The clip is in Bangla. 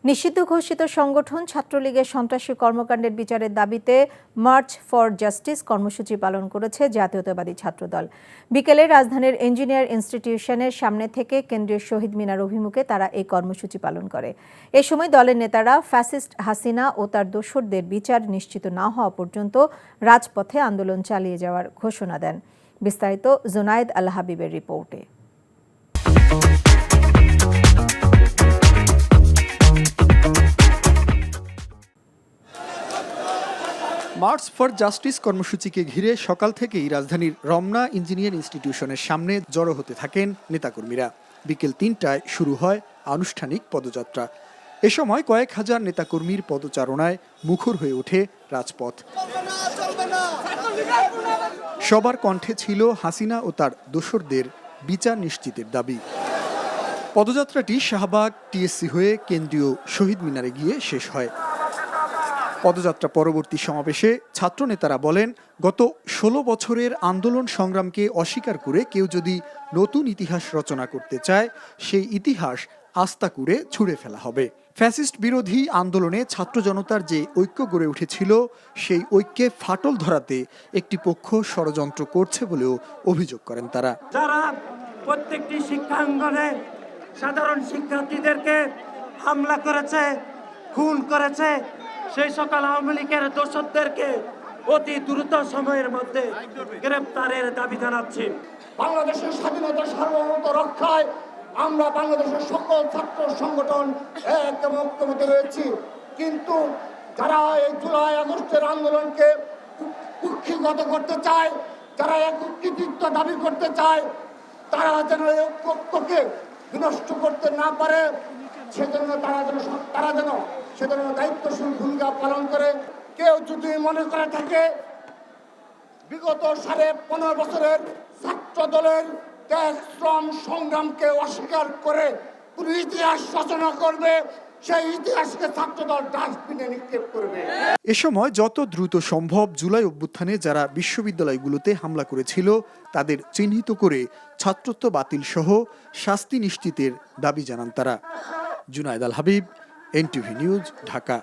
নিষিদ্ধ ঘোষিত সংগঠন ছাত্রলীগের সন্ত্রাসী কর্মকাণ্ডের বিচারের দাবিতে মার্চ ফর জাস্টিস কর্মসূচি পালন করেছে জাতীয়তাবাদী ছাত্রদল। বিকেলে রাজধানীর ইঞ্জিনিয়ার ইনস্টিটিউশনের সামনে থেকে কেন্দ্রীয় শহীদ মিনার অভিমুখে তারা এই কর্মসূচি পালন করে। এ সময় দলের নেতারা ফ্যাসিস্ট হাসিনা ও তার দোসরদের বিচার নিশ্চিত না হওয়া পর্যন্ত রাজপথে আন্দোলন চালিয়ে যাওয়ার ঘোষণা দেন। বিস্তারিত জুনায়েদ আল হাবিবের রিপোর্টে। মার্চ ফর জাস্টিস কর্মসূচিকে ঘিরে সকাল থেকেই রাজধানীর রমনা ইঞ্জিনিয়ার ইনস্টিটিউশনের সামনে জড়ো হতে থাকেন নেতাকর্মীরা। বিকেল ৩টায় শুরু হয় আনুষ্ঠানিক পদযাত্রা। এ সময় কয়েক হাজার নেতাকর্মীর পদচারণায় মুখর হয়ে ওঠে রাজপথ। সবার কণ্ঠে ছিল হাসিনা ও তার দোসরদের বিচার নিশ্চিতের দাবি। পদযাত্রাটি শাহবাগ টিএসসি হয়ে কেন্দ্রীয় শহীদ মিনারে গিয়ে শেষ হয়। পদযাত্রা পরবর্তী সমাবেশে ছাত্র নেতারা বলেন, গত ১৬ বছরের আন্দোলন সংগ্রামকে অস্বীকার করে কেউ যদি নতুন ইতিহাস রচনা করতে চায়, সেই ইতিহাস আস্তা করে ছুঁড়ে ফেলা হবে। ফ্যাসিস্ট বিরোধী আন্দোলনে ছাত্র জনতার যে ঐক্য গড়ে উঠেছিল, সেই ঐক্যে ফাটল ধরাতে একটি পক্ষ ষড়যন্ত্র করছে বলেও অভিযোগ করেন তারা। যারা প্রত্যেকটি শিক্ষাঙ্গনে সাধারণ শিক্ষার্থীদেরকে হামলা করেছে, খুন করেছে, সেই সকল আওয়ামী লীগের দোষরদেরকে অতি দ্রুত সময়ের মধ্যে গ্রেপ্তারের দাবি জানাচ্ছি। বাংলাদেশের স্বাধীনতা সার্বভৌমত্ব রক্ষায় আমরা বাংলাদেশের সকল ছাত্র সংগঠন এক এবং ঐক্যবদ্ধ রয়েছি, কিন্তু যারা এই জুলাই আগস্টের আন্দোলনকে কুক্ষিগত করতে চায়, যারা এক কৃতিত্ব দাবি করতে চায়, তারা যেন এই ঐক্যকে বিনষ্ট করতে না পারে, সেজন্য তারা যেন দায়িত্বশীল ভূমিকা পালন করে। কেউ যদি মনে করে থাকে বিগত 15.5 বছরের ছাত্র দলের ত্যাগ শ্রম সংগ্রামকে অস্বীকার করে কোন ইতিহাস রচনা করবে, সেই ইতিহাসকে ছাত্রদল ডাস্টবিনে নিক্ষেপ করবে। এ সময় যত দ্রুত সম্ভব জুলাই অভ্যুত্থানে যারা বিশ্ববিদ্যালয়গুলোতে হামলা করেছিল তাদের চিহ্নিত করে ছাত্রত্ব বাতিল সহ শাস্তি নিশ্চিতের দাবি জানান তারা। জুনায়েদ আল হাবিব, এনটিভি নিউজ, ঢাকা।